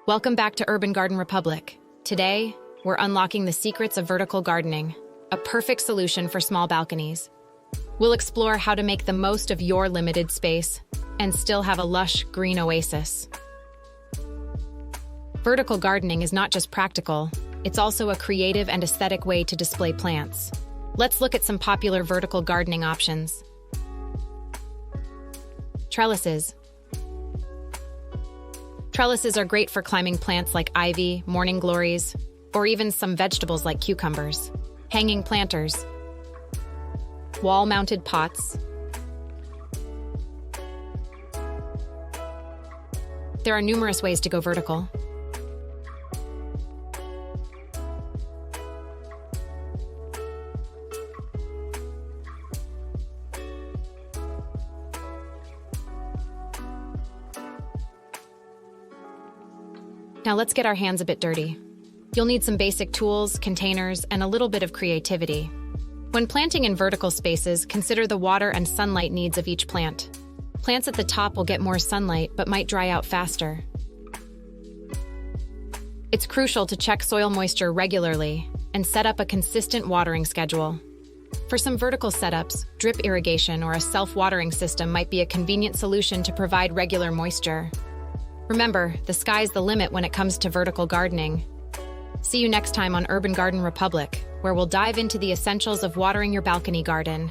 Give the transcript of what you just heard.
Welcome back to Urban Garden Republic. Today, we're unlocking the secrets of vertical gardening, a perfect solution for small balconies. We'll explore how to make the most of your limited space and still have a lush green oasis. Vertical gardening is not just practical, it's also a creative and aesthetic way to display plants. Let's look at some popular vertical gardening options. Trellises. Trellises are great for climbing plants like ivy, morning glories, or even some vegetables like cucumbers. Hanging planters. Wall-mounted pots. There are numerous ways to go vertical. Now let's get our hands a bit dirty. You'll need some basic tools, containers, and a little bit of creativity. When planting in vertical spaces, consider the water and sunlight needs of each plant. Plants at the top will get more sunlight but might dry out faster. It's crucial to check soil moisture regularly and set up a consistent watering schedule. For some vertical setups, drip irrigation or a self-watering system might be a convenient solution to provide regular moisture. Remember, the sky's the limit when it comes to vertical gardening. See you next time on Urban Garden Republic, where we'll dive into the essentials of watering your balcony garden.